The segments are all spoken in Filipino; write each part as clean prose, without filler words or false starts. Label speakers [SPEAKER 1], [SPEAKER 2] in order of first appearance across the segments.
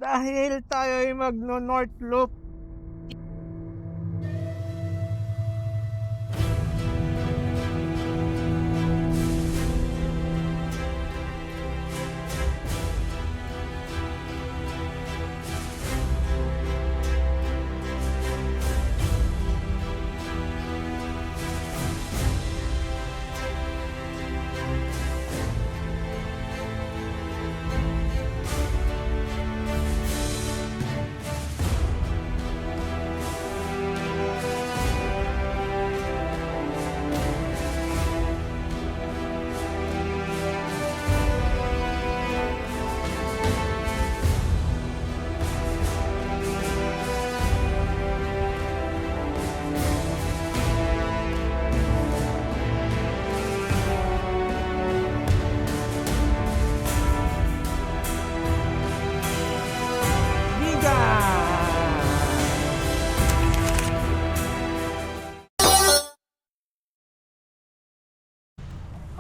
[SPEAKER 1] dahil tayo ay magno-North Loop.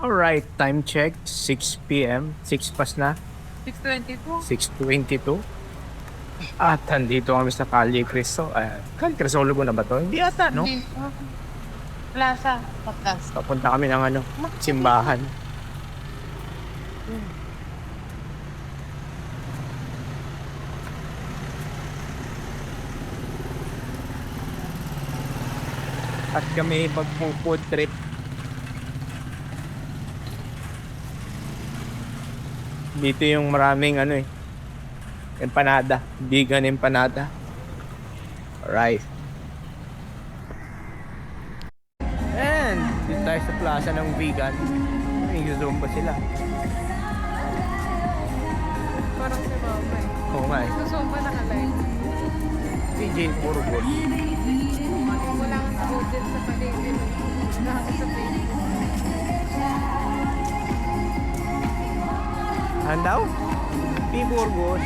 [SPEAKER 1] Alright, time check, 6 p.m. 6 pas na,
[SPEAKER 2] 6:22.
[SPEAKER 1] 6:22. At andito kami sa Calle Cristo. Calle Crisologo na ba to? Hindi ata, no?
[SPEAKER 2] Hindi. Plaza. Podcast.
[SPEAKER 1] Papunta kami ng simbahan. At kami mag-food trip. Dito yung maraming empanada, vegan empanada. Alright. And dito tayo sa plaza ng vegan. Nag-zoom pa sila.
[SPEAKER 2] Parang si Mama eh.
[SPEAKER 1] Oo nga eh.
[SPEAKER 2] Gusto mo ba naka-live?
[SPEAKER 1] PJ Burgos.
[SPEAKER 2] Wala kang sa audience sa palengke. Wala kang sa Facebook.
[SPEAKER 1] Handaw? P. Burgos.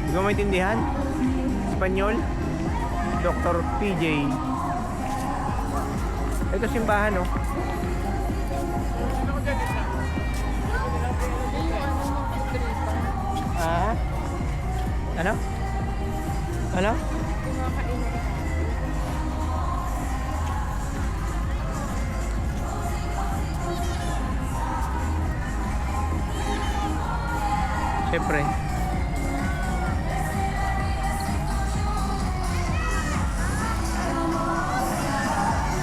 [SPEAKER 1] Hindi ko maintindihan. Espanyol. Dr. PJ. Ito simbahan, no? Ah? Ano? Ano?
[SPEAKER 2] Yung mga kainan.
[SPEAKER 1] Siyempre.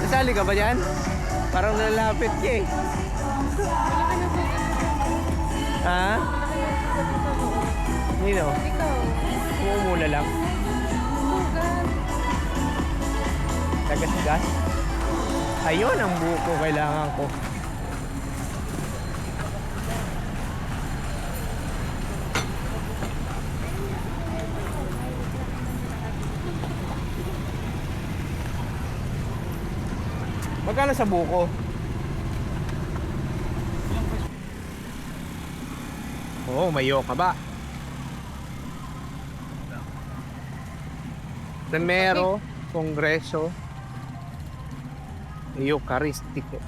[SPEAKER 1] Nasali ka ba dyan? Parang nalalapit ka eh.
[SPEAKER 2] Malaki na sa
[SPEAKER 1] Ha? Nino?
[SPEAKER 2] ikaw.
[SPEAKER 1] Umumula lang.
[SPEAKER 2] Sugat.
[SPEAKER 1] Tagas-gas. Ayun ang buko kailangan ko. Magkano sa buko? Oo, mayo ka ba? Primero, Kongreso, Eucharistiko.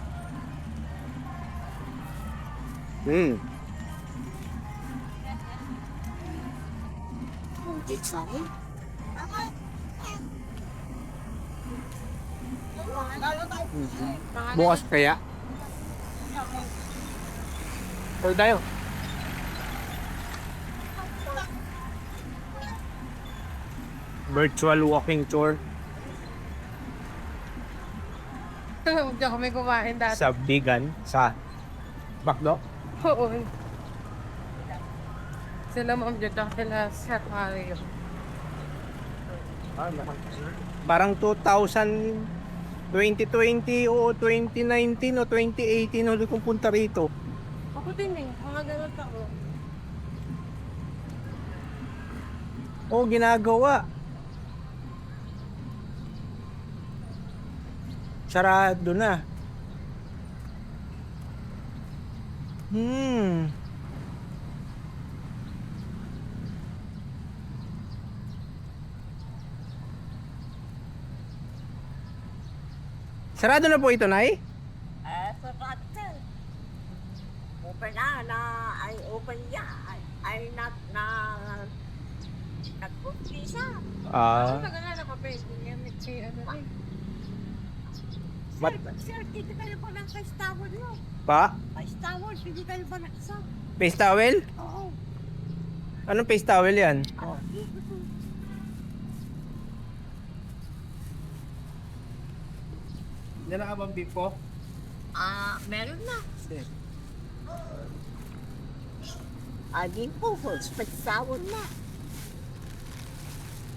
[SPEAKER 1] Bukas kaya? Tuloy tayo. Virtual walking tour
[SPEAKER 2] Diyan kami kumain dati.
[SPEAKER 1] sa vegan sa Bakdo.
[SPEAKER 2] Oo. Sila Ma'am Jud at sila Sir Mario.
[SPEAKER 1] Parang 2020 o 2019 o 2018 ulit kong punta rito.
[SPEAKER 2] Ako din eh. Mga ganun tao.
[SPEAKER 1] Oo, ginagawa. Sarado na. Sarado na po ito, Nay?
[SPEAKER 3] Sarado. open I open I not na nag-visa.
[SPEAKER 2] Ano tagal na nakapending yan? Si ano eh.
[SPEAKER 3] Sir, hindi kayo ba ng face towel mo?
[SPEAKER 1] Pa?
[SPEAKER 3] Face towel, hindi kayo ba ng isa?
[SPEAKER 1] Face towel?
[SPEAKER 3] Oo.
[SPEAKER 1] Anong face towel yan? Dala ka bang beef po?
[SPEAKER 3] Meron na. Di po, face towel na.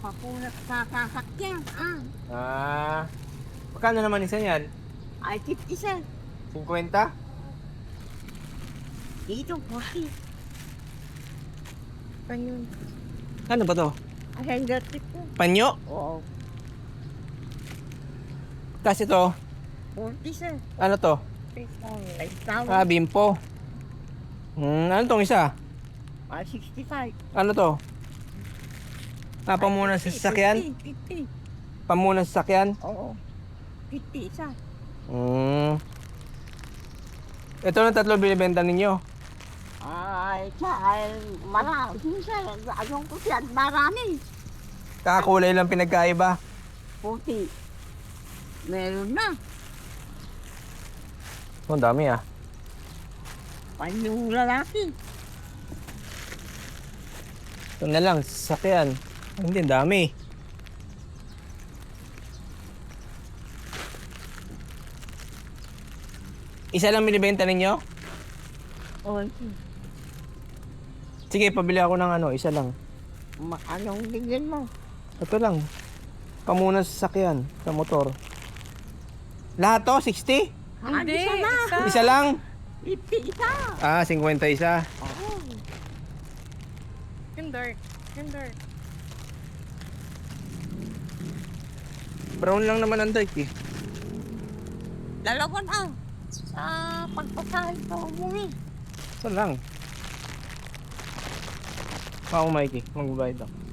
[SPEAKER 3] Papunat sa sasakyan,
[SPEAKER 1] Magkano naman isa yan?
[SPEAKER 3] Ay, 50 sir.
[SPEAKER 1] 50?
[SPEAKER 3] Dito, 40.
[SPEAKER 2] Ayun.
[SPEAKER 1] Ano ba to?
[SPEAKER 3] Ay, ang dirty po.
[SPEAKER 1] Panyo?
[SPEAKER 3] Oo,
[SPEAKER 1] Kasi to,
[SPEAKER 3] 40 sir.
[SPEAKER 1] ano to?
[SPEAKER 3] Face towel.
[SPEAKER 1] Bimpo. Ano tong isa?
[SPEAKER 3] 65.
[SPEAKER 1] Ano to? Pamunas sa sasakyan?
[SPEAKER 3] 50.
[SPEAKER 1] Pamunas sa sasakyan?
[SPEAKER 3] Oo. 50 isa.
[SPEAKER 1] Ito na tatlo binibenta ninyo.
[SPEAKER 3] Ay, marami. Sir, anong ko siya? Marami.
[SPEAKER 1] Kakakulay lang pinagkaiba.
[SPEAKER 3] 40. Meron na.
[SPEAKER 1] Ang dami
[SPEAKER 3] Panyong lalaki.
[SPEAKER 1] Ito na lang, sasakyan. Hindi, ang dami. Isa lang binibenta ninyo?
[SPEAKER 3] O,
[SPEAKER 1] Sige, pabili ako ng isa lang.
[SPEAKER 3] anong bigyan mo?
[SPEAKER 1] Ito lang. Pamunas sa sasakyan, sa motor. Lahat to, 60?
[SPEAKER 2] Hindi,
[SPEAKER 3] Isa na.
[SPEAKER 1] Isa lang?
[SPEAKER 3] 50 isa.
[SPEAKER 1] 50 isa.
[SPEAKER 3] Oo.
[SPEAKER 2] Yung dark. Yung dark.
[SPEAKER 1] Brown lang naman ang dark eh.
[SPEAKER 3] Dalawa na. Sa pagpasahin ko umuwi.
[SPEAKER 1] Ito lang. Ako, Mikey. Magbabayad ako.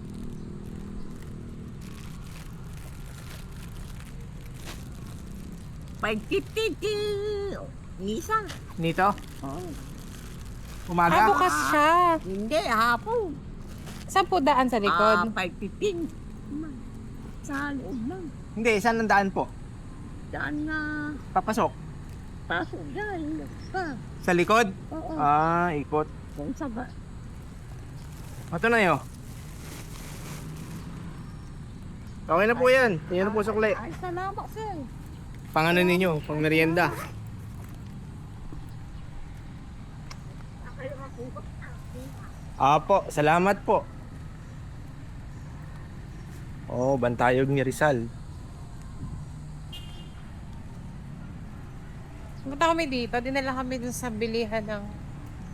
[SPEAKER 3] Isa.
[SPEAKER 1] Nito?
[SPEAKER 3] Oo.
[SPEAKER 1] Umaga?
[SPEAKER 2] Bukas siya.
[SPEAKER 3] Hindi, hapon.
[SPEAKER 2] Saan po daan sa likod?
[SPEAKER 3] 5:15. Sa loob lang.
[SPEAKER 1] Hindi, saan ang daan po?
[SPEAKER 3] Daan na.
[SPEAKER 1] Papasok.
[SPEAKER 3] Pasok dyan.
[SPEAKER 1] Sa likod?
[SPEAKER 3] Oo.
[SPEAKER 1] Ikot.
[SPEAKER 3] Kung sa ba?
[SPEAKER 1] Ito na yun. Okay na po yan. Yan na po sukli.
[SPEAKER 3] Ay, salamat sir.
[SPEAKER 1] Pangalan ninyo, pang merienda. Apo, salamat po. Bantayog ni Rizal.
[SPEAKER 2] Punta kami dito, dinala kami dun sa bilihan ng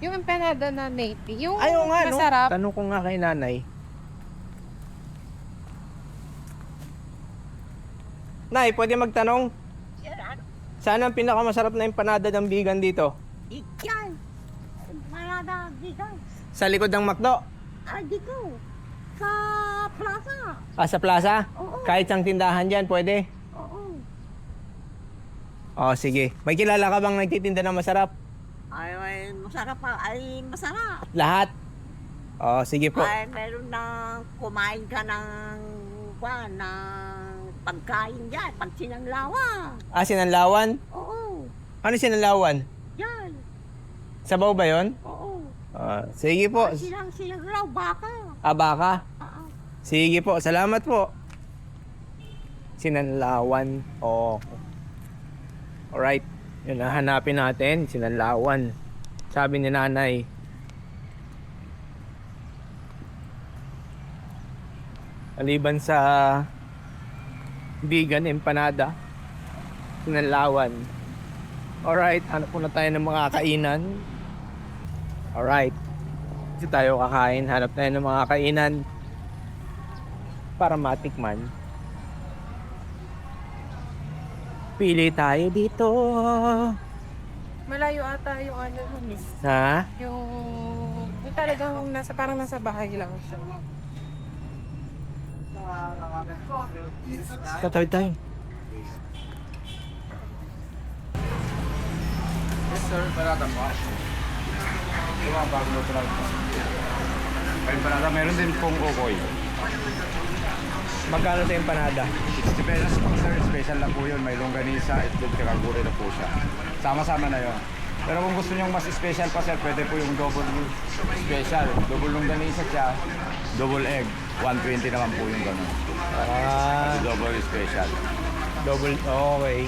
[SPEAKER 2] yung empanada na native. Yung
[SPEAKER 1] Ayaw nga, no?
[SPEAKER 2] masarap.
[SPEAKER 1] Tanong ko nga kay nanay. Nay, pwede magtanong? Saan ang pinakamasarap na empanada ng bigan dito?
[SPEAKER 3] Ikyan. Marada dito.
[SPEAKER 1] Sa likod ng McDo?
[SPEAKER 3] Dito. Sa plaza.
[SPEAKER 1] Sa plaza?
[SPEAKER 3] Oo.
[SPEAKER 1] Kahit sang tindahan dyan, pwede?
[SPEAKER 3] Oo.
[SPEAKER 1] Sige. May kilala ka bang nagtitinda ng masarap?
[SPEAKER 3] Ay, masarap pa. Ay, masarap.
[SPEAKER 1] Lahat? Sige po.
[SPEAKER 3] Ay, meron na kumain ka ng pagkain dyan. Pag sinanglawa.
[SPEAKER 1] Sinanlawan?
[SPEAKER 3] Oo.
[SPEAKER 1] Ano sinanlawan?
[SPEAKER 3] Yan.
[SPEAKER 1] Sabaw ba yun?
[SPEAKER 3] Oo.
[SPEAKER 1] Sige po.
[SPEAKER 3] Ay, sinanglaw, baka.
[SPEAKER 1] Baka?
[SPEAKER 3] Oo.
[SPEAKER 1] Sige po. Salamat po. Sinanlawan. Alright. Yun, hanapin natin. Sinanlawan. Sabi ni nanay. Maliban sa vegan empanada, sinanlawan. Alright, hanap muna tayo ng mga kainan. Alright. Dito tayo kakain, hanap tayo ng mga kainan para matikman. Pili tayo dito.
[SPEAKER 2] Malayo ata yung ano nun eh.
[SPEAKER 1] Ha?
[SPEAKER 2] Yung talagang parang nasa bahay lang siya.
[SPEAKER 1] Tatawid tayo. Yes sir, barata po.
[SPEAKER 4] Ito mga bago na lang. May empanada, meron din pong okoy.
[SPEAKER 1] Magkano sa empanada?
[SPEAKER 4] 60 pesos po sir, special lang po yun. May longganisa, itlog, tsaka gulay na po siya. Sama-sama na yun. Pero kung gusto nyo mas special pa sir, pwede po yung double special. Double longganisa siya, double egg. 120 naman po yung gano'n.
[SPEAKER 1] Ah,
[SPEAKER 4] Double special.
[SPEAKER 1] double, okay.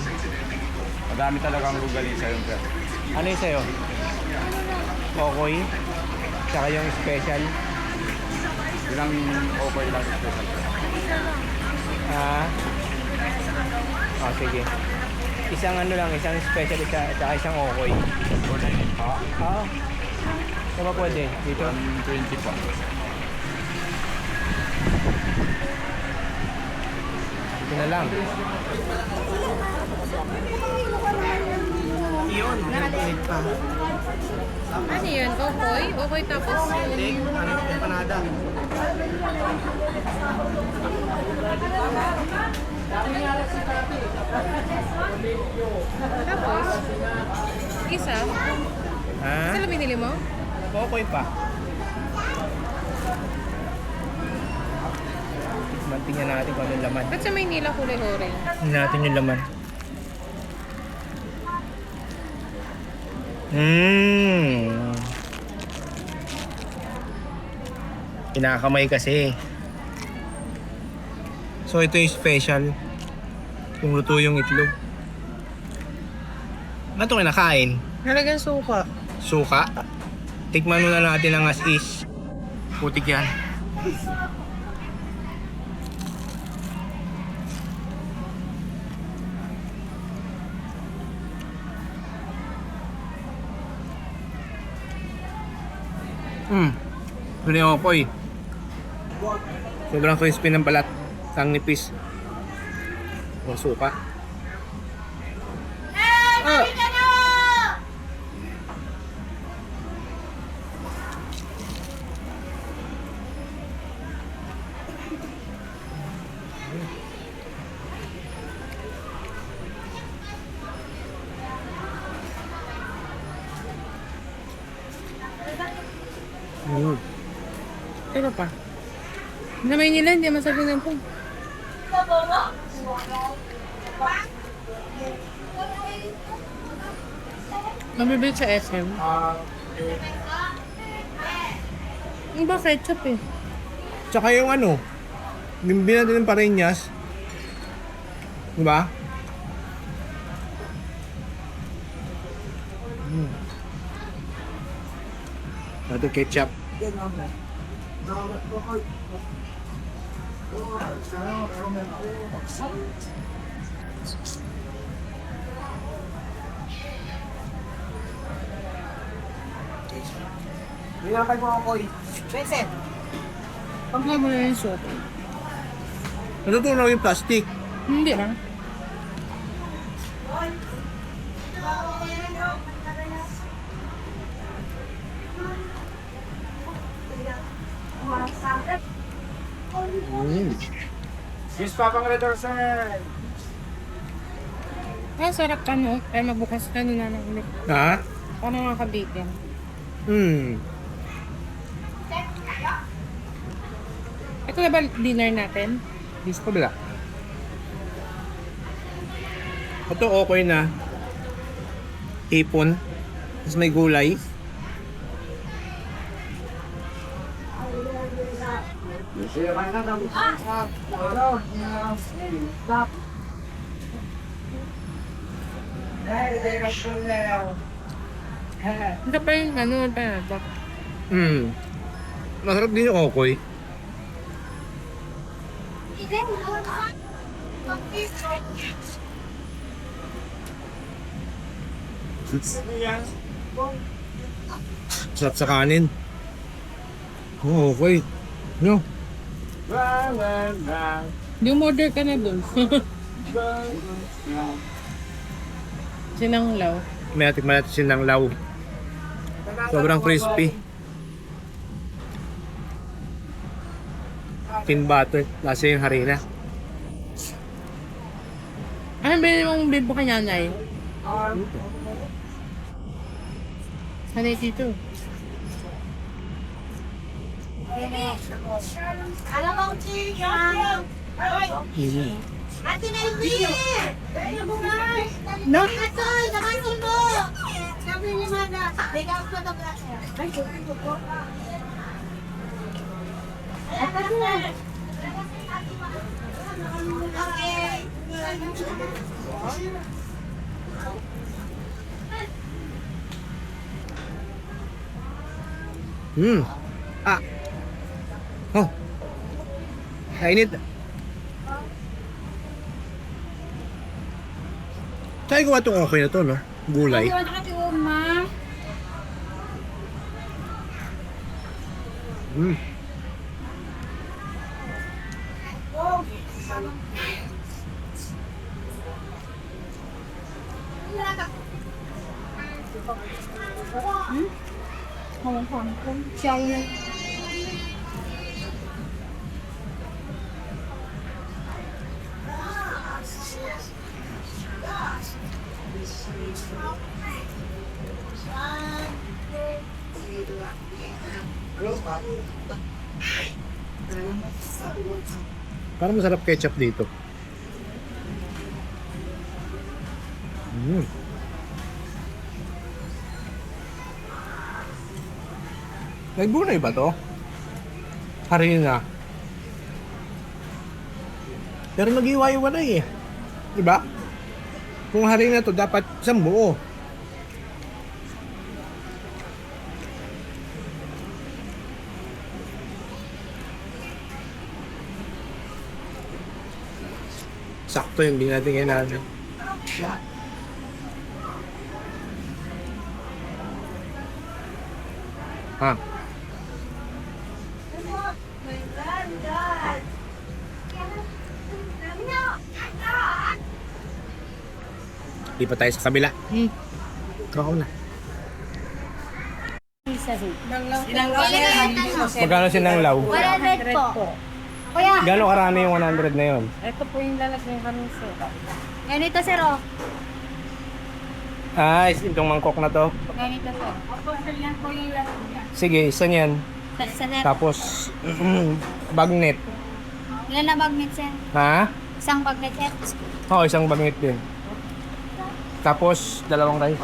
[SPEAKER 4] Madami talagang longganisa yun sir.
[SPEAKER 1] Ano yung sa'yo? Okoy? Tsaka yung special?
[SPEAKER 4] Yun ang okoy lang special sir.
[SPEAKER 1] Ah? Oh, sige. Isang ano lang, isang special tsaka isang okoy.
[SPEAKER 4] Order din po.
[SPEAKER 1] Ah, saan ba pwede? Dito?
[SPEAKER 4] 120 po.
[SPEAKER 1] Dito na lang. Yun, nakalit pa.
[SPEAKER 2] Ano yun? Okoy? Okoy tapos
[SPEAKER 1] Steak, ano yung empanada?
[SPEAKER 2] tapos isa?
[SPEAKER 1] Ha?
[SPEAKER 2] Isa lang binili mo?
[SPEAKER 1] Okoy pa. Tingnan natin kung anong laman.
[SPEAKER 2] Ba't sa Maynila kulay orange?
[SPEAKER 1] Tingnan natin yung laman. Kinakamay kasi. So ito yung special. Kung luto yung itlog. Ano ito kinakain?
[SPEAKER 2] Halagang suka.
[SPEAKER 1] Suka. Tikman muna natin ang as is. Putik yan. Ito na yung okoy. Sobrang crispy ng balat. Ang nipis. O suka. Ah!
[SPEAKER 2] Teka pa. Na Maynila, hindi masabi ng po. Mabibili sa SM. Yung ba ketchup eh?
[SPEAKER 1] Tsaka yung ano, bimbi natin ng Pareñas. Diba? Ito ketchup. Nilakay mo ako eh.
[SPEAKER 3] Vincent,
[SPEAKER 2] Pagla mo na yung soup.
[SPEAKER 1] Natutunaw yung plastic.
[SPEAKER 2] Hindi lang.
[SPEAKER 4] Yes, Papa Ngredor, sir.
[SPEAKER 2] Ay, sarap ka no. Ay, magbukas ka na lang ulit.
[SPEAKER 1] Ha?
[SPEAKER 2] Paano nga kabitin? Ito na ba dinner natin?
[SPEAKER 1] Gusto ko bila. Ito okay na. Hipon. Tapos may gulay.
[SPEAKER 2] Ito pa yung ano, pa ito.
[SPEAKER 1] Masarap din yung okoy. Sarap sa kanin. Oh, okay. No.
[SPEAKER 2] Yung order ka na dun. Sinanglaw.
[SPEAKER 1] May atikman natin sinanglaw. Sobrang crispy. Thin butter. Lasa yung harina.
[SPEAKER 2] Ano ba yung bibo ka nanay? Sanay dito.
[SPEAKER 3] Alam mo, Chica. Ate Nelly! Ano mo nga? No? Ito, nakasin mo! Sabi ni Mana, take out ko na ba? Ay, ito na.
[SPEAKER 1] Ah. Oh. Kainit. Sabi ko ba itong okay na to, no? Gulay. Mm. Parang masarap ketchup dito. Mm. Nagbunay ba to? Harina. Pero nag-iwa-iwalay eh. Diba? Kung harina to, dapat isang buo. Sakto yung hindi natin kailangan. Ha? Lipat tayo sa kabila. Ikaw na. Magkano sinanglaw?
[SPEAKER 5] 100 po. Kuya,
[SPEAKER 1] Gano'ng karami yung 100 na yun?
[SPEAKER 2] Ito po yung lalagyan kami sir.
[SPEAKER 5] ganito sir oh.
[SPEAKER 1] Ah, itong mangkok na to.
[SPEAKER 5] Ganito sir.
[SPEAKER 1] Sige, isa niyan.
[SPEAKER 5] Sa sir.
[SPEAKER 1] Tapos, bagnet.
[SPEAKER 5] Ilan na bagnet sir?
[SPEAKER 1] Ha?
[SPEAKER 5] Isang bagnet sir.
[SPEAKER 1] Oo, isang bagnet din. Tapos, dalawang rice.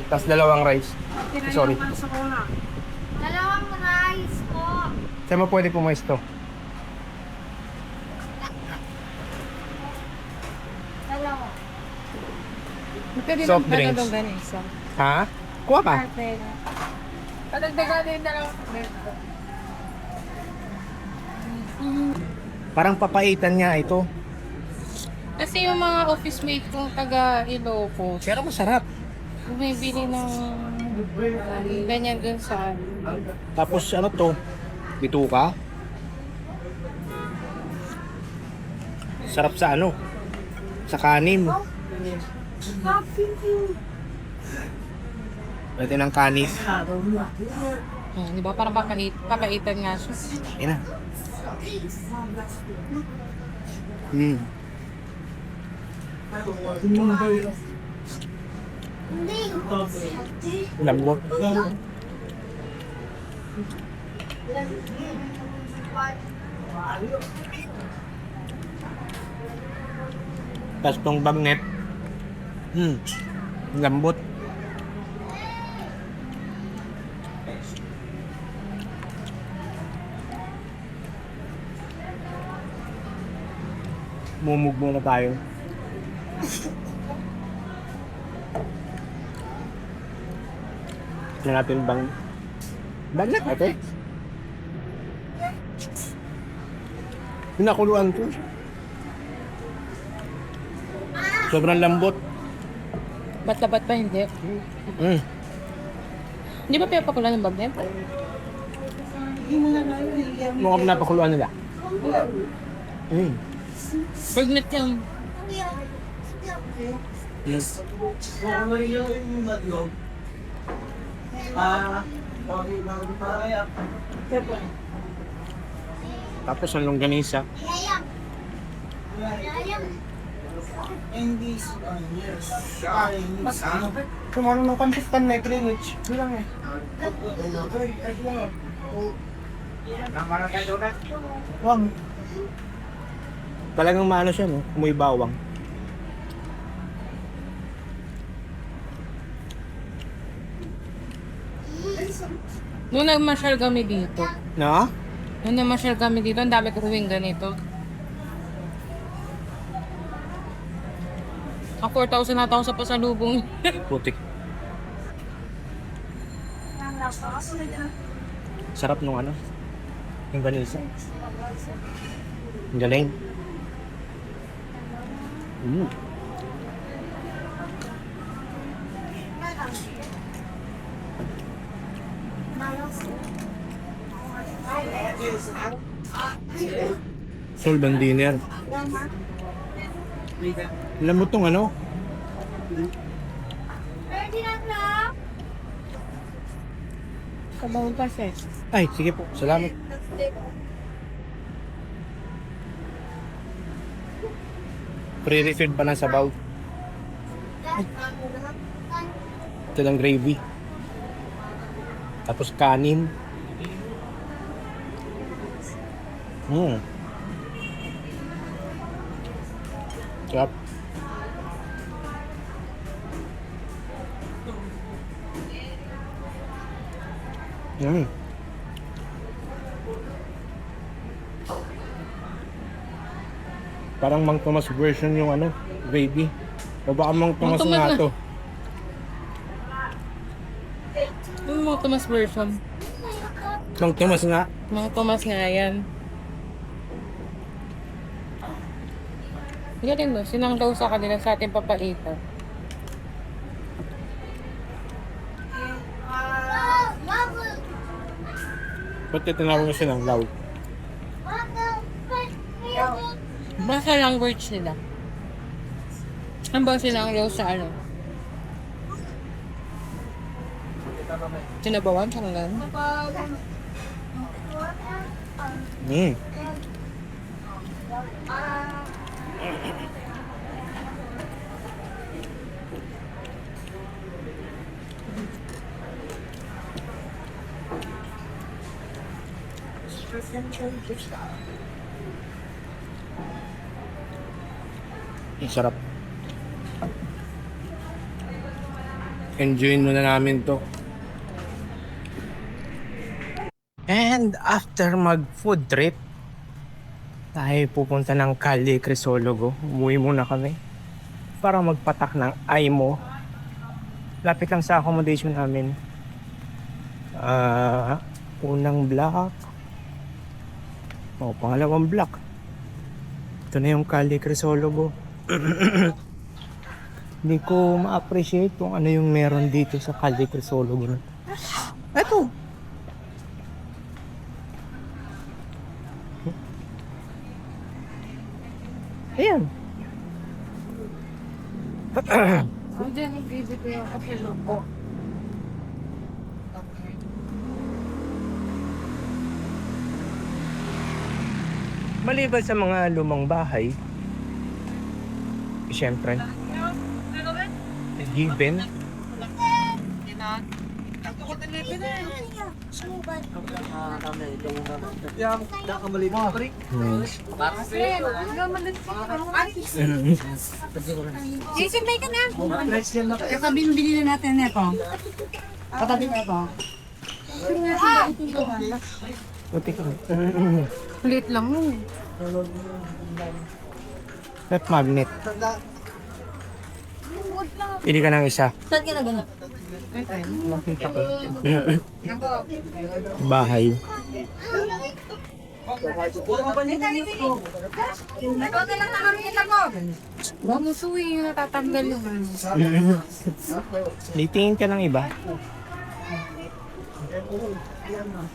[SPEAKER 1] Tapos dalawang rice. Sorry.
[SPEAKER 5] Dalawang rice po.
[SPEAKER 1] Saan mo pwede pumayos to?
[SPEAKER 5] Dalawa.
[SPEAKER 2] Pwede
[SPEAKER 1] Soft
[SPEAKER 2] lang
[SPEAKER 1] drinks.
[SPEAKER 2] padagdagan isa.
[SPEAKER 1] Ha? Kuha ka.
[SPEAKER 2] Padagdagan din dalawang.
[SPEAKER 1] Parang papaitan niya ito.
[SPEAKER 2] Kasi yung mga office mate kong taga Ilocos,
[SPEAKER 1] Pero masarap.
[SPEAKER 2] bumibili ng ganyan dun sa
[SPEAKER 1] Tapos ano to? Bituka. Sarap sa ano? Sa kanin. Pwede ng kanin.
[SPEAKER 2] di ba? Parang papaitan nga siya.
[SPEAKER 1] Ayun na. Hmm. Lambot. Tapos tong bagnet. Lambot. Mumug muna tayo. Tignan natin bang bagnet ito. Pinakuluan ko. Sobrang lambot.
[SPEAKER 2] Ba't pa hindi? Hindi ba pinapakulan ng bagnet?
[SPEAKER 1] Mukhang pinapakuluan nila.
[SPEAKER 2] Bagnet yung
[SPEAKER 1] Yes. Tapos ang longganisa. Kumano ng consistent na Greenwich. Bilang eh. Wang. Talagang maano siya, no? Muy bawang.
[SPEAKER 2] Nung nagmasyal kami dito,
[SPEAKER 1] Na?
[SPEAKER 2] ang dami kong ganito. Ang 4,000 na taong sa pasalubong.
[SPEAKER 1] Putik. Sarap nung ano? Yung ganisa. Ang galing. Mm. Solban dinner. Alam mo tong ano?
[SPEAKER 5] Ready na na?
[SPEAKER 2] Kabawang pa siya.
[SPEAKER 1] Ay, sige po. Salamat. Pre-refilled pa ng sabaw. Ito lang gravy. Tapos kanin. Sarap. Parang Mang Tomas version yung ano, gravy. O baka Mang Tomas
[SPEAKER 2] Mang Tomas
[SPEAKER 1] nga
[SPEAKER 2] na.
[SPEAKER 1] to.
[SPEAKER 2] Yung mga Tomas version.
[SPEAKER 1] Mang Tomas nga.
[SPEAKER 2] Mga Tomas nga yan. Galing no, sinanglaw sa kanila sa ating papaitan.
[SPEAKER 1] Ba't tinawag na siya ng law?
[SPEAKER 2] Basta language nila. Ano ba sinanglaw sa ano? Sinabawan sa ngayon?
[SPEAKER 1] Ang sarap. Enjoyin muna namin to. And after mag food trip, tayo pupunta ng Calle Crisologo. Umuwi muna kami para magpatak ng IMO. Lapit lang sa accommodation namin. Unang block. Pangalawang block. Ito na yung Calle Crisologo. Hindi ko ma-appreciate kung ano yung meron dito sa Calle Crisologo. Eto! Ayan.
[SPEAKER 2] Diyan, nag-ibig ko yung kapilo ko.
[SPEAKER 1] Maliban sa mga lumang bahay, siyempre, given,
[SPEAKER 5] Sisibay ka na. Katabi-bili na natin ito. Katabi na ito.
[SPEAKER 1] puti ko.
[SPEAKER 2] Kulit lang mo.
[SPEAKER 1] Rep magnet. Pili ka ng isa.
[SPEAKER 5] Saan ka na gano'n?
[SPEAKER 1] Bahay.
[SPEAKER 5] Ikaw na lang nakakita mo.
[SPEAKER 2] Huwag mo suwi yung natatanggal yung ano.
[SPEAKER 1] Litingin ka ng iba.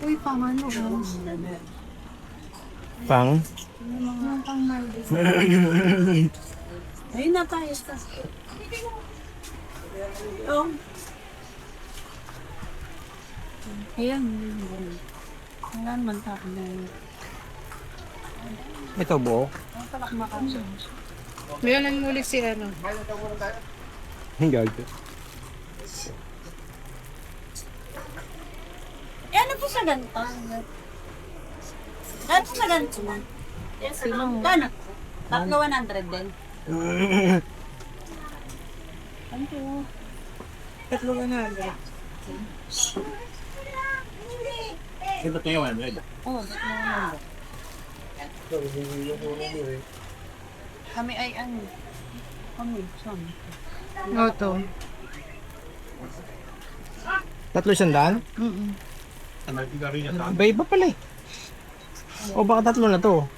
[SPEAKER 5] Uy, pang ano?
[SPEAKER 1] Pang?
[SPEAKER 5] Pang Maldives. Ayun na tayo. Oh. Ayan. Wala naman tayo na yun.
[SPEAKER 1] Ito buo.
[SPEAKER 2] Meron nang muli si ano.
[SPEAKER 1] Ang gago.
[SPEAKER 5] Eh, ano
[SPEAKER 3] po sa ganito? Ano po sa ganito, ma'am? Kano? Tatlo 100 din.
[SPEAKER 1] Tatlo ka na. Sino tayo yan?
[SPEAKER 3] Oo, tatlo 100. Kami ay ano? Kami, saan?
[SPEAKER 2] Auto.
[SPEAKER 1] Tatlo sandaan? Iba pala eh. O baka tatlo na to.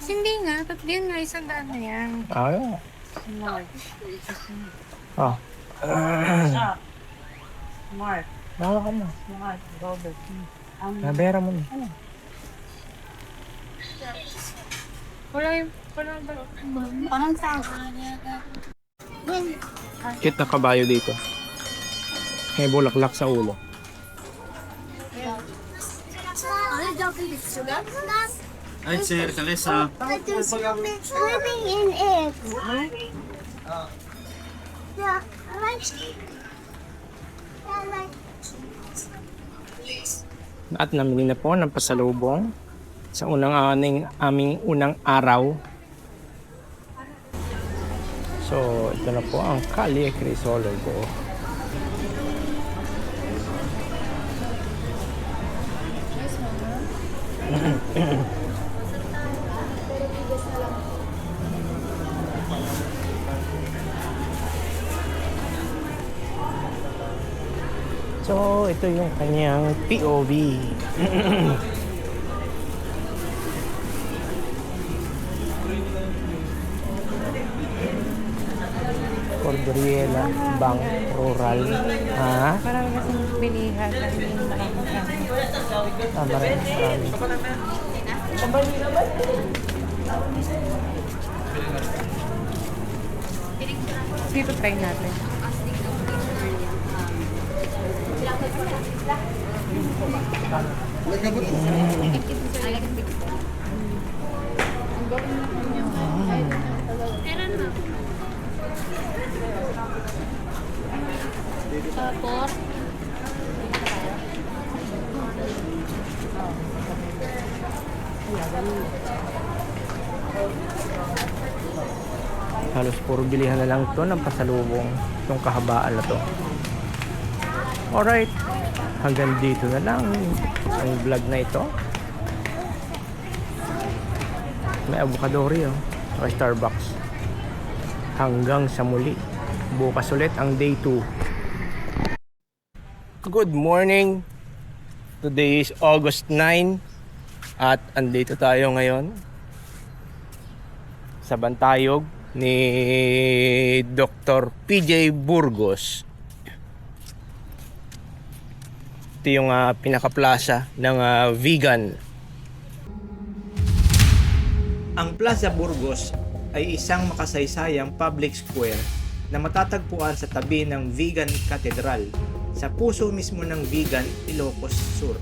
[SPEAKER 2] Hindi nga, tatlo yun nga, isang daan na yan.
[SPEAKER 1] Ah. Ah.
[SPEAKER 3] Mark.
[SPEAKER 1] Bawa ka na.
[SPEAKER 3] Mark. Robert.
[SPEAKER 1] Nabera mo na.
[SPEAKER 2] Wala ba?
[SPEAKER 3] Parang sa
[SPEAKER 1] Cute na kabayo dito. May bulaklak sa ulo.
[SPEAKER 6] Ay, sir, kalesa.
[SPEAKER 3] Living in it. Yeah, I like
[SPEAKER 1] At namili na po ng pasalubong sa aming unang araw. So, ito na po ang Calle Crisologo. So, ito yung kanyang POV. Cordillera Bank Rural. Ha?
[SPEAKER 2] Parang kasing bilihan lang yung makakasama.
[SPEAKER 1] Tama rin. Marami.
[SPEAKER 2] Dito try natin.
[SPEAKER 3] Tapos,
[SPEAKER 1] Halos puro bilihan na lang to ng pasalubong itong kahabaan na to. Alright, hanggang dito na lang ang vlog na ito. May avocadori oh, saka Starbucks. Hanggang sa muli, bukas ulit ang day 2. Good morning. Today is August 9 at andito tayo ngayon sa Bantayog ni Dr. PJ Burgos. Ito yung pinaka-plaza ng vegan. Ang Plaza Burgos ay isang makasaysayang public square na matatagpuan sa tabi ng Vegan Cathedral sa puso mismo ng Vegan, Ilocos Sur.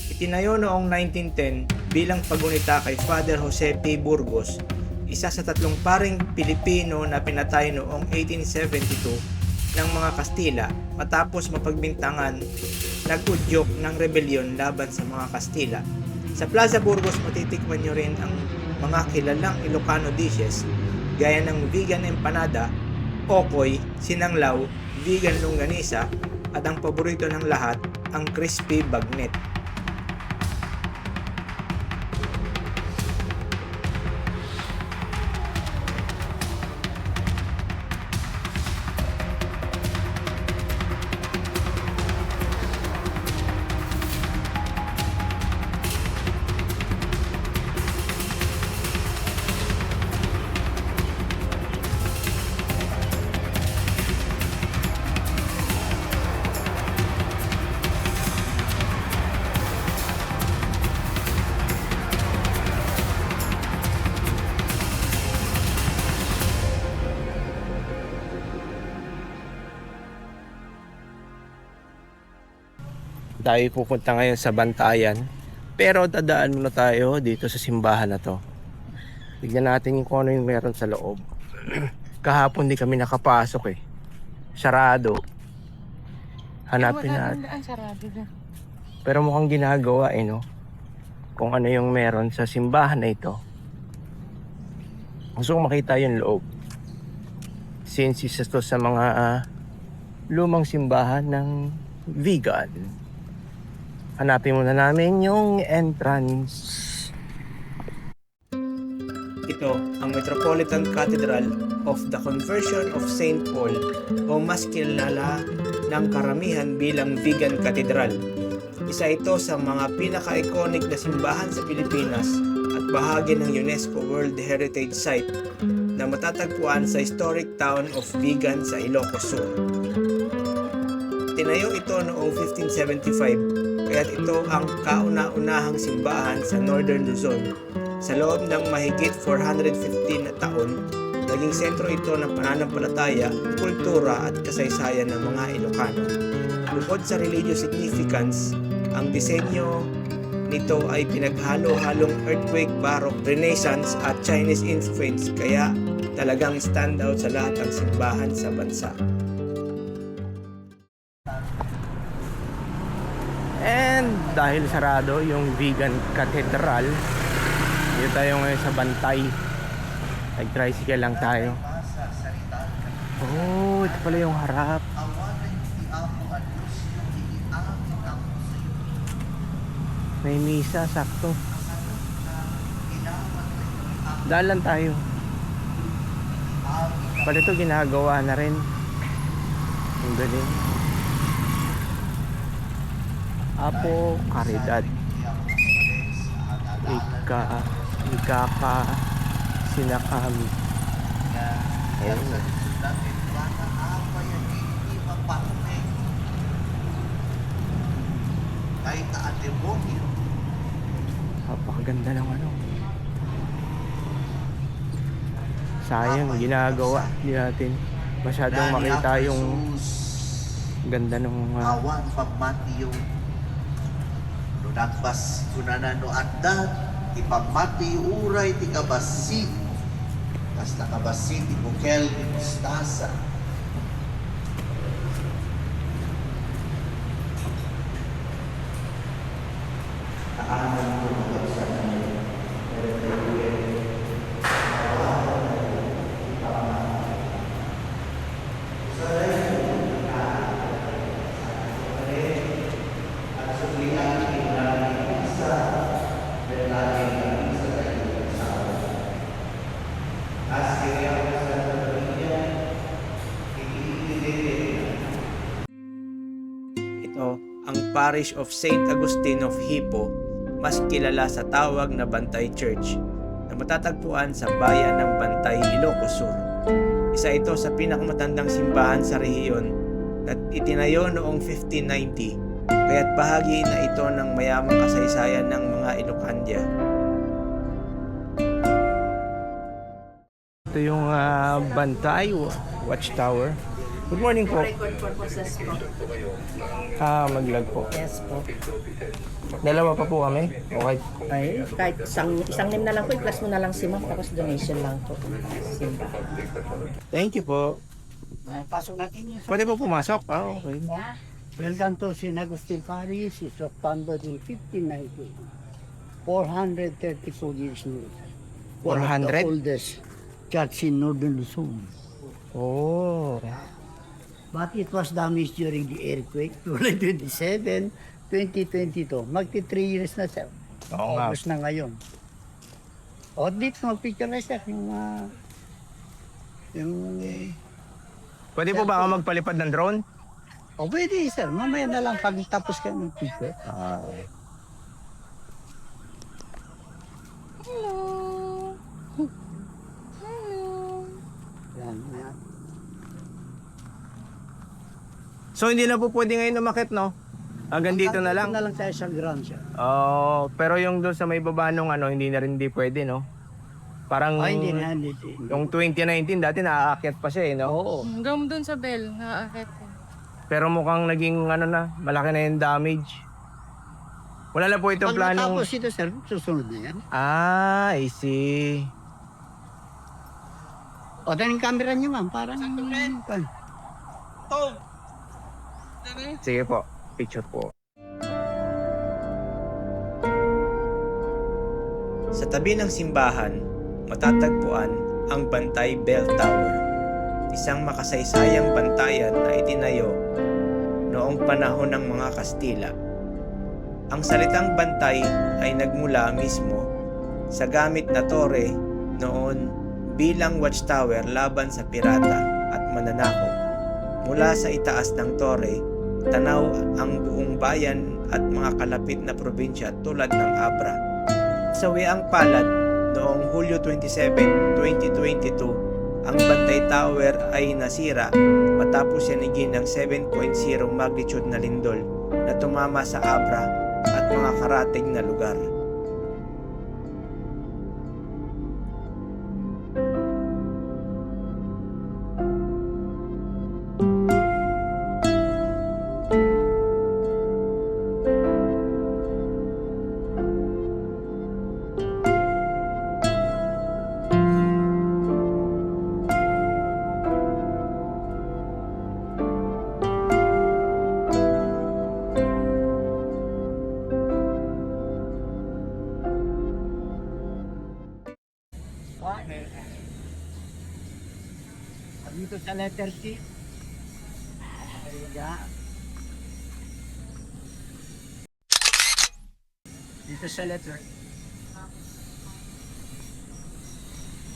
[SPEAKER 1] Itinayo noong 1910 bilang pagunita kay Father Jose P. Burgos, isa sa tatlong paring Pilipino na pinatay noong 1872 ng mga Kastila matapos mapagbintangan nag-udyok ng rebelyon laban sa mga Kastila. Sa Plaza Burgos matitikman nyo rin ang mga kilalang Ilocano dishes gaya ng vegan empanada, okoy, sinanglaw, vegan longganisa at ang paborito ng lahat, ang crispy bagnet. Tayo pupunta ngayon sa Bantayan, pero dadaan muna tayo dito sa simbahan na to. Tignan natin kung ano yung meron sa loob. Kahapon di kami nakapasok eh, sarado. Hanapin
[SPEAKER 2] Wala
[SPEAKER 1] natin.
[SPEAKER 2] nang daan, sarado na.
[SPEAKER 1] Pero mukhang ginagawa no? Kung ano yung meron sa simbahan na ito. Gusto kong makita yung loob. Since isa to sa mga lumang simbahan ng vegan. Hanapin muna namin yung entrance. Ito ang Metropolitan Cathedral of the Conversion of St. Paul o mas kilala ng karamihan bilang Vegan Cathedral. Isa ito sa mga pinaka-iconic na simbahan sa Pilipinas at bahagi ng UNESCO World Heritage Site na matatagpuan sa historic town of Vigan sa Ilocos Sur. Tinayo ito noong 1575 kaya't ito ang kauna-unahang simbahan sa Northern Luzon. Sa loob ng mahigit 415 na taon, naging sentro ito ng pananampalataya, kultura at kasaysayan ng mga Ilocano. Bukod sa religious significance, ang disenyo nito ay pinaghalo-halong earthquake, baroque, renaissance at Chinese influence kaya talagang stand out sa lahat ng simbahan sa bansa. And dahil sarado yung Vegan Cathedral, dito tayo ngayon sa Bantay. Nag-tricycle lang tayo. Oh, ito pala yung harap. May misa, sakto. Daan lang tayo. Pala ito ginagawa na rin. Ang galing. Apo Caridad. Ikaka Sinakami. Ayan. Napakaganda ng ano. Sayang, ginagawa. Hindi natin masyadong makita yung ganda ng
[SPEAKER 7] awan pamati yung nagpas kunana no anda ipamati uray ti kabasi hasta kabasi ti bukel ti mustasa aanan ko magkabsan
[SPEAKER 1] Ito ang Parish of St. Agustin of Hippo, mas kilala sa tawag na Bantay Church, na matatagpuan sa bayan ng Bantay, Ilocos Sur. Isa ito sa pinakamatandang simbahan sa rehiyon na itinayo noong 1590, kaya't bahagi na ito ng mayamang kasaysayan ng mga Ilocandya. Ito yung Bantay Watchtower. Good morning po.
[SPEAKER 5] Record purposes po.
[SPEAKER 1] Mag-vlog po.
[SPEAKER 5] Yes po.
[SPEAKER 1] Dalawa pa po kami. Okay.
[SPEAKER 5] Ay, kahit isang name na lang po, i-plus mo na lang si ma'am, tapos donation lang po. Simba.
[SPEAKER 1] Thank you po.
[SPEAKER 3] Pasok natin yun.
[SPEAKER 1] Pwede po pumasok? Okay.
[SPEAKER 3] Welcome to St. Agustin Parish. It was founded in 1590. 434 years old. One of
[SPEAKER 1] 400?
[SPEAKER 3] the oldest church in Northern Luzon.
[SPEAKER 1] Oh.
[SPEAKER 3] But it was damaged during the earthquake, July 27, 2022. Magti 3 years na siya.
[SPEAKER 1] Oo nga.
[SPEAKER 3] August na ngayon. O dito mag-picture na siya yung
[SPEAKER 1] Pwede po ba ako magpalipad ng drone?
[SPEAKER 3] o pwede sir, mamaya na lang pag tapos ka ng picture. Yan, yan.
[SPEAKER 1] So hindi na po pwede ngayon umakit, no? Hanggang dito na lang.
[SPEAKER 3] Dito na lang tayo sa ground siya.
[SPEAKER 1] Oh, pero yung doon sa may baba nung ano, hindi na rin pwede, no? Parang
[SPEAKER 3] Ay, hindi na, hindi.
[SPEAKER 1] yung 2019 dati naaakyat pa siya, eh, no?
[SPEAKER 3] Oo.
[SPEAKER 2] Hanggang dun sa bell, naaakit ko.
[SPEAKER 1] Pero mukhang naging ano na, malaki na yung damage. Wala na po itong
[SPEAKER 3] Pag
[SPEAKER 1] planong...
[SPEAKER 3] natapos ito sir, susunod na yan.
[SPEAKER 1] I see.
[SPEAKER 3] O, tayo yung camera niyo ma'am, parang...
[SPEAKER 1] Sige po, picture po.
[SPEAKER 8] Sa tabi ng simbahan, matatagpuan ang Bantay Bell Tower, isang makasaysayang bantayan na itinayo noong panahon ng mga Kastila. Ang salitang bantay ay nagmula mismo sa gamit na tore noon bilang watchtower laban sa pirata at mananakop. Mula sa itaas ng tore, tanaw ang buong bayan at mga kalapit na probinsya tulad ng Abra. Sa wiang palad, noong Hulyo 27, 2022, ang Bantay Tower ay nasira matapos yanigin ng 7.0 magnitude na lindol na tumama sa Abra at mga karatig na lugar.
[SPEAKER 1] Dito sa letter C. Dito sa letter.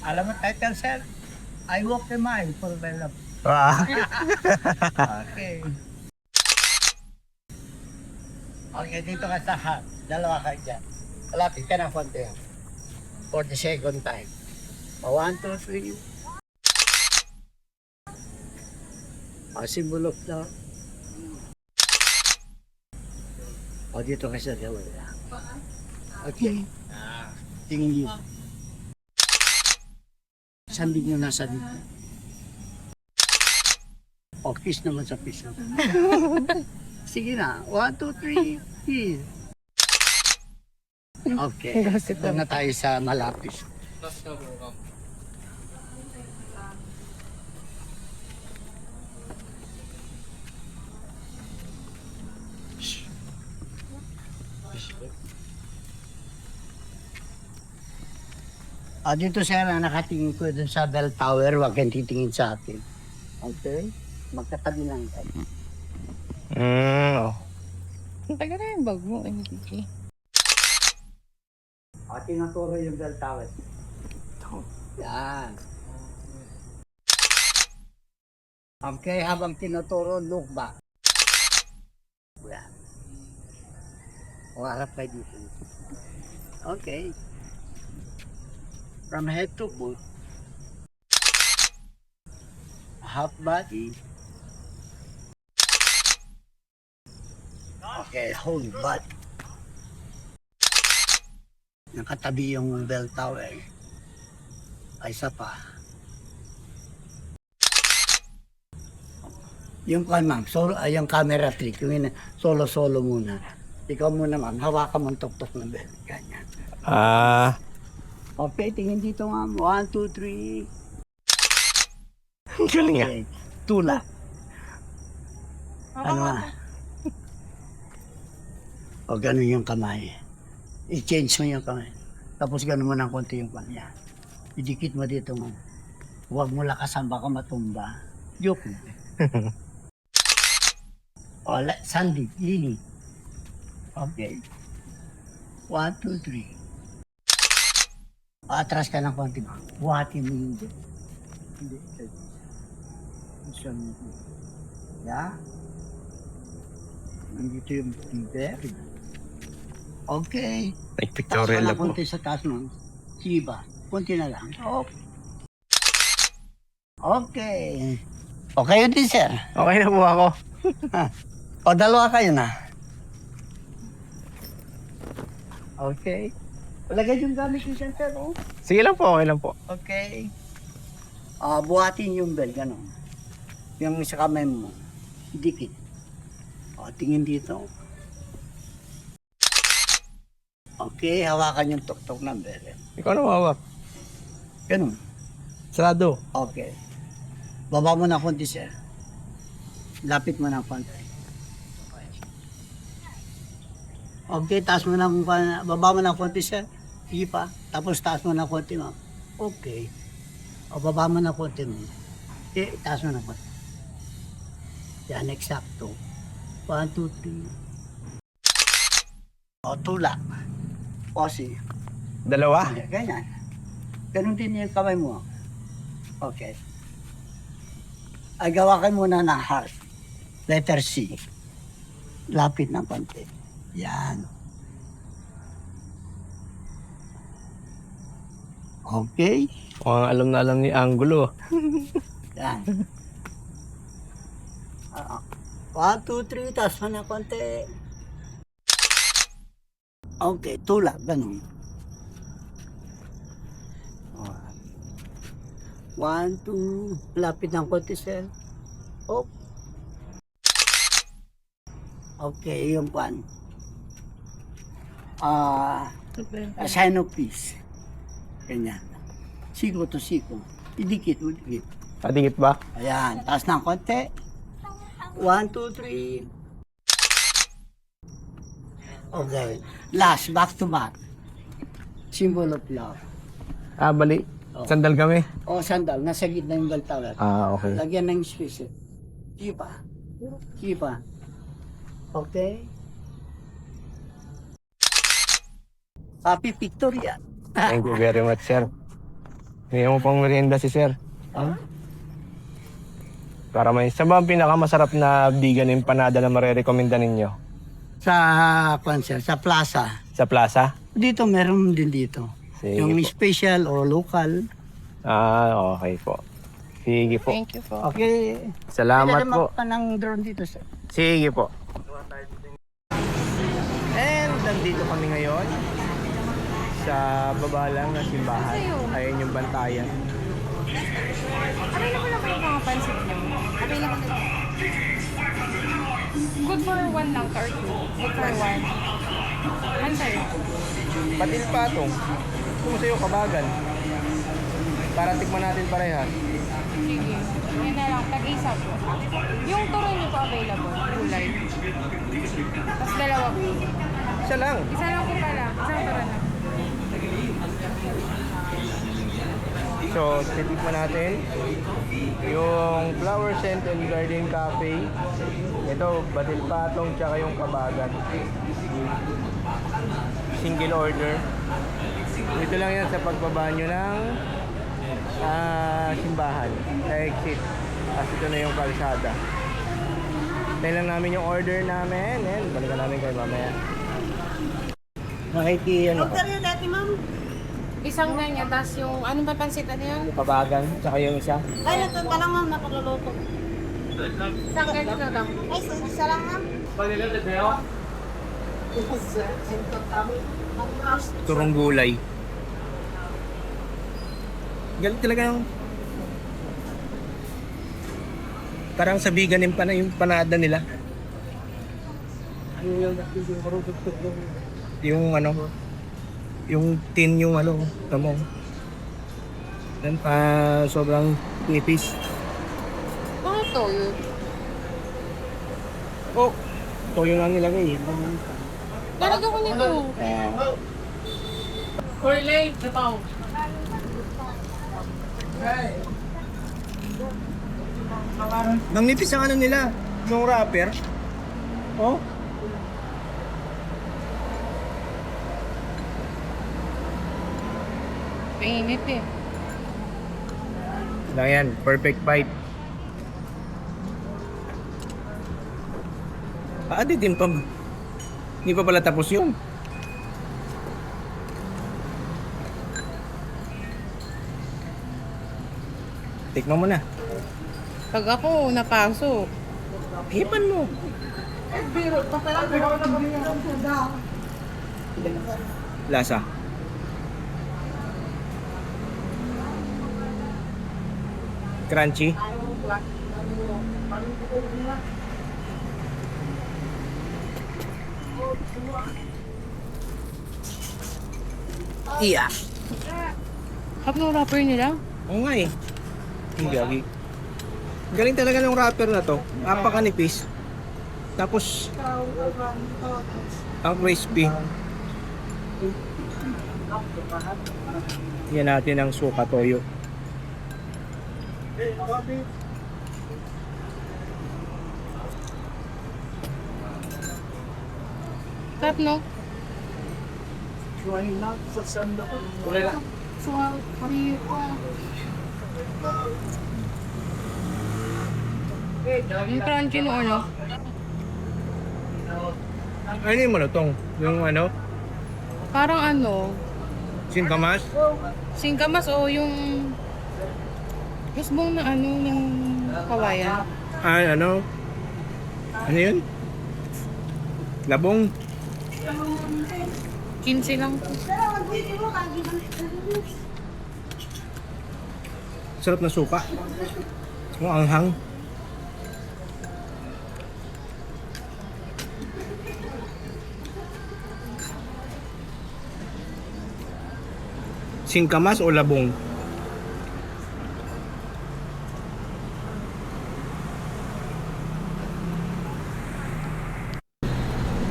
[SPEAKER 1] Alam mo title, sir? I walk the mile for my love. Okay. Okay, dito ka sa hat. Dalawa ka dyan. Malapit ka ng konti. For the second time. 1, 2, 3. Simbolo na. O, dito ka sa gawin. Okay. Tingin dito. Sambig nyo nasa dito. O, kiss naman sa kiss. Sige na. 1, 2, 3. Kiss. Okay. Doon na tayo sa malapis. Dito sir, nakatingin ko dun sa bell tower, huwag kang titingin sa akin. Okay? Magkatabi lang tayo.
[SPEAKER 2] Ang taga na yung bag mo, MTG.
[SPEAKER 1] Tinuturo yung bell tower. Yan. Okay, habang tinuturo, look back. Yan. O, harap kayo dito. Okay. From head to foot. Half body. Okay, whole body. Nakatabi yung bell tower. Ay, isa pa. Yung ma'am, yung camera trick, yung solo-solo muna. Ikaw muna ma'am, hawakan mong tuktok ng bell. Ganyan. Okay, tingin dito ma'am. 1, 2, 3. Galing nga. Okay. Tula. Ano nga? O ganun yung kamay. I-change mo yung kamay. Tapos ganun mo ng konti yung kamay. Idikit mo dito ma'am. Huwag mo lakasan, baka matumba. Joke. O, Sandy, Lily. Okay. 1, 2, 3. Atras ka ng konti ba? Buhatin mo hindi. Hindi. Yeah. Nandito yung very. Okay.
[SPEAKER 8] Pictorial
[SPEAKER 1] na po. Konti sa taas mo. Sige ba? Konti na lang. Okay. Okay yun din, sir.
[SPEAKER 8] Okay na po ako.
[SPEAKER 1] O, dalawa kayo na. Okay. Lagay yung gamit yung sensor, oh.
[SPEAKER 8] Sige lang po, okay lang po.
[SPEAKER 1] Okay. Buhatin yung bell, gano'n. Yung sa kamay mo, dikit. Tingin dito. Okay, hawakan yung tuktok ng bell.
[SPEAKER 8] Ikaw na mawak.
[SPEAKER 1] Gano'n.
[SPEAKER 8] Sarado.
[SPEAKER 1] Okay. Baba mo na konti, sir. Lapit mo na konti.
[SPEAKER 9] Okay, taas mo ng, baba mo ng konti, sir. Sige pa. Tapos taas mo ng konti, ma'am. Okay. O, baba mo ng konti, ma'am. Okay, taas mo ng konti. Yan, eksakto. 1, 2, 3. O, tulak. O, sige.
[SPEAKER 1] Dalawa.
[SPEAKER 9] Ganyan. Ganun din yung kamay mo. Okay. Ay, gawakan muna ng heart. Letter C. Lapit ng konti. Yan. Okay.
[SPEAKER 1] Mukhang alam na alam ni Angulo.
[SPEAKER 9] Yan. 1, 2, 3. Taas mo ng konti. Okay. Tulak. Ganun. 1, 2. Lapit ng konti, sir. Oh. Okay, yung pan. A sign of peace. Ganyan. Siko to siko. Idikit mo, dikit.
[SPEAKER 1] Padikit ba?
[SPEAKER 9] Ayan, taas ng konti. 1, 2, 3. Okay. Last, back to back. Symbol of love.
[SPEAKER 1] Ah, bali. Sandal kami.
[SPEAKER 9] O, sandal. Nasa gitna yung bell tower.
[SPEAKER 1] Ah, okay.
[SPEAKER 9] Lagyan ng space. Sige pa. Sige pa. Okay. Happy Victoria.
[SPEAKER 1] Thank you very much, sir. Ngayon mo pang merienda si sir. Para may sa mga pinakamasarap na vegan empanada na marerekomenda ninyo?
[SPEAKER 9] Sa concert, sa plaza.
[SPEAKER 1] Sa plaza?
[SPEAKER 9] Dito, meron din dito.
[SPEAKER 1] Sige
[SPEAKER 9] Yung
[SPEAKER 1] po.
[SPEAKER 9] special o local.
[SPEAKER 1] Ah, okay po. Sige po.
[SPEAKER 2] Thank you po.
[SPEAKER 9] Okay.
[SPEAKER 1] Salamat po.
[SPEAKER 9] Ka ng drone dito, sir.
[SPEAKER 1] Sige po. And nandito kami ngayon sa baba lang na simbahan. Ayun yung bantayan.
[SPEAKER 2] Available na ba yung mga pansit niyo? Available na. Good for 1 lang or 2? Good for 1. Ano sa'yo?
[SPEAKER 1] Patil patong. Kung sa'yo kabagan. Para tikman natin parehas.
[SPEAKER 2] Sige. Yan na lang. Tag-isa po. Yung turon niyo po available. Kulay. Tapos dalawa po.
[SPEAKER 1] Isa lang.
[SPEAKER 2] Isa lang po pala. Isang turon lang.
[SPEAKER 1] So, titikman natin yung Flower Scent and Garden Cafe. Ito, batil patong tsaka yung kabagan. Single order. Ito lang yan sa pagbaba nyo ng simbahan sa exit. As ito na yung kalsada. Tayo lang namin yung order namin and balikan namin kayo mamaya. Ano po?
[SPEAKER 2] Isang ganyan. Tapos yung, ano ba pansit? Ano yun?
[SPEAKER 1] Yung kabagan tsaka yung isa.
[SPEAKER 3] Ay, nagtun ka lang, ma'am. Napagluluto.
[SPEAKER 2] Isang ganito lang.
[SPEAKER 3] Ay, isa lang, ma'am.
[SPEAKER 1] Turong gulay. Galing talaga yung parang sa vegan yung panada nila. Yung ano, yung tin yung ano, tamo. Dan pa sobrang nipis.
[SPEAKER 2] Mga toyo.
[SPEAKER 1] Oh, toyo lang nilagay.
[SPEAKER 2] Talaga ko nito. Corley, napaw.
[SPEAKER 1] Nang nipis ang ano nila, yung wrapper. Oh.
[SPEAKER 2] Painit eh.
[SPEAKER 1] Lang yan, perfect bite. Din pa. Hindi pa pala tapos yun. Tikman mo na.
[SPEAKER 2] Pag ako napasok.
[SPEAKER 1] Hipan mo. Lasa. Crunchy. Iya.
[SPEAKER 2] Hap ng wrapper nila?
[SPEAKER 1] Oo nga eh. Gagi. Galing talaga ng wrapper na to. Napakanipis. Tapos, ang crispy. Yan natin ang suka toyo.
[SPEAKER 2] Sarap, no? Yung crunchy no, ano?
[SPEAKER 1] Ano yung malutong? Yung ano?
[SPEAKER 2] Parang ano,
[SPEAKER 1] Singkamas?
[SPEAKER 2] singkamas o yung usbong na ano, yung kawayan.
[SPEAKER 1] Ay, ano? Ano yun? Labong?
[SPEAKER 2] 15 lang.
[SPEAKER 1] Sarap na suka. Ang anghang. Singkamas o labong?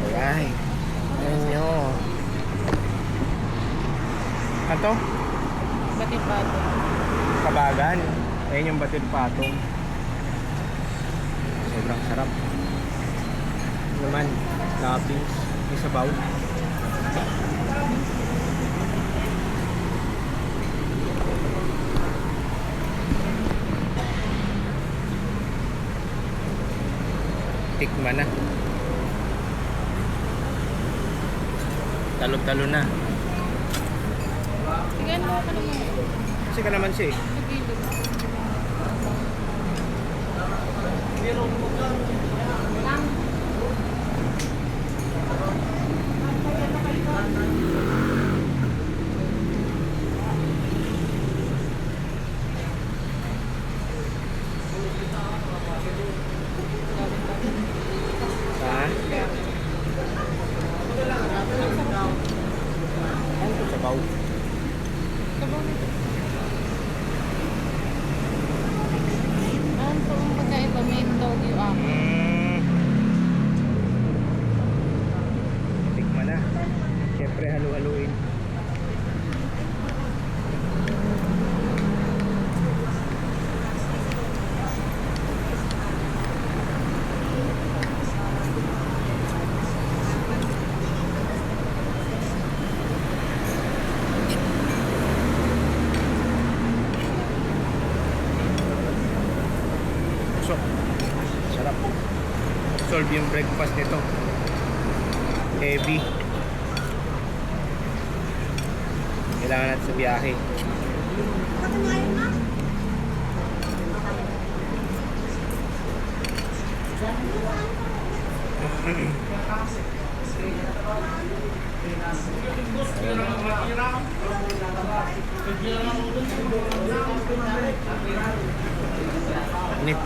[SPEAKER 1] Alright. Ayun nyo. Kanto?
[SPEAKER 2] Batit pato.
[SPEAKER 1] Kabagan. Ayun yung batil patong. Sobrang sarap. Ano naman, toppings, may sabaw. Tikman na. Talo-talo na.
[SPEAKER 2] Sige, ano ka naman?
[SPEAKER 1] Kasi ka naman siya eh.
[SPEAKER 2] Nagilid.
[SPEAKER 1] Ha? Ano ito sabaw?
[SPEAKER 2] Ano po ang pagkaiba? May dog yung ako.
[SPEAKER 1] Tikman na. Siyempre halu-haluin. So, sarap. Solve yung breakfast nito. Heavy. Kailangan natin sa biyahe. Init.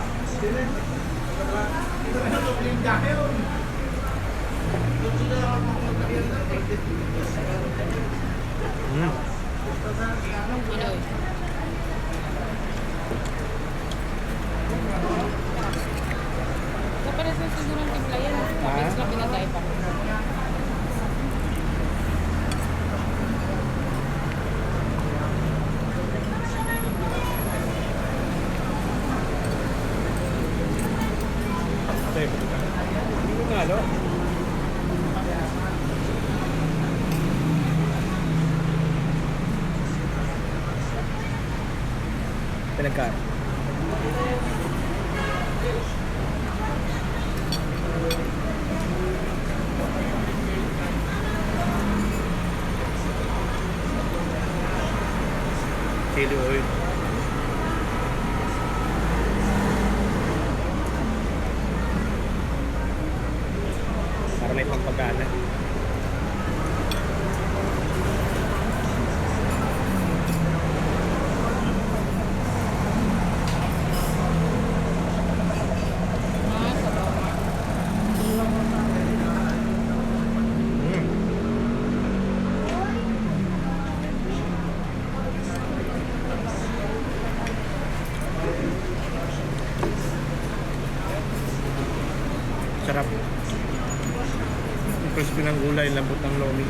[SPEAKER 2] Kapares na siguro ang timpla yan. Mabilis lang pinagkaiba.
[SPEAKER 1] Halo. Pinagkaan. Chili oil. Para may pampagana. Sarap. crispy ng gulay, lambot ng lomi.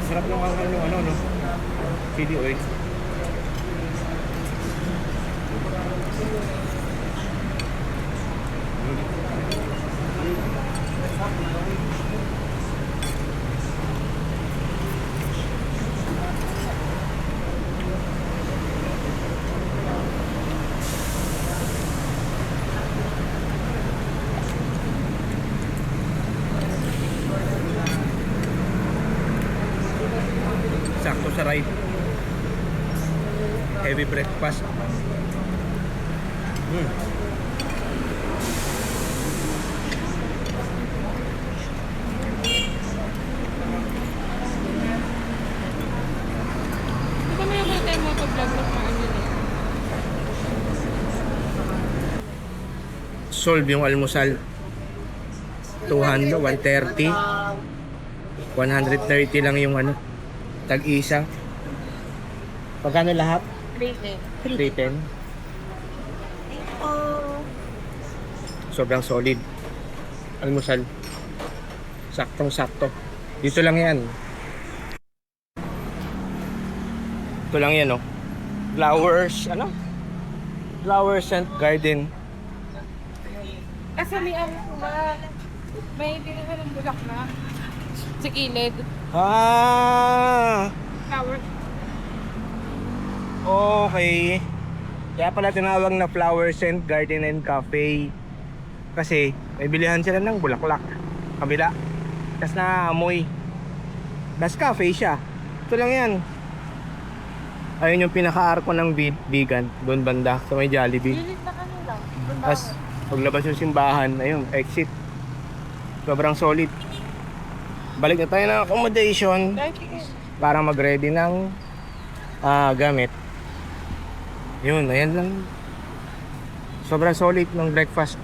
[SPEAKER 1] Sarap yung ano, no? Chili oil. Sakto sa ride. Heavy breakfast.
[SPEAKER 2] Di ba may mga tayo motovlog na mga ano na?
[SPEAKER 1] Solve yung almusal. 200, 130. 130 lang yung ano, tag-isa. Pagkano lahat? 310. Sobrang solid. Almusal. Saktong-sakto. Dito lang yan. Ito lang yan, oh. Flowers, ano? Flowers and Garden.
[SPEAKER 2] Kasi may ano na, may hindi na ng bulak na. Sa gilid.
[SPEAKER 1] Ah!
[SPEAKER 2] Flower.
[SPEAKER 1] Okay. Kaya pala tinawag na Flowers and Garden and Cafe. Kasi may bilihan sila ng bulaklak. Kabila. Tapos naamoy. Tapos cafe siya. Ito lang yan. Ayun yung pinaka-arko ng vegan. Doon banda sa may Jollibee.
[SPEAKER 2] Gilid na kanila.
[SPEAKER 1] Tapos paglabas yung simbahan, ayun, exit. Sobrang solid. Balik na tayo ng accommodation para mag-ready ng gamit. Yun, ayan lang. Sobrang solid ng breakfast.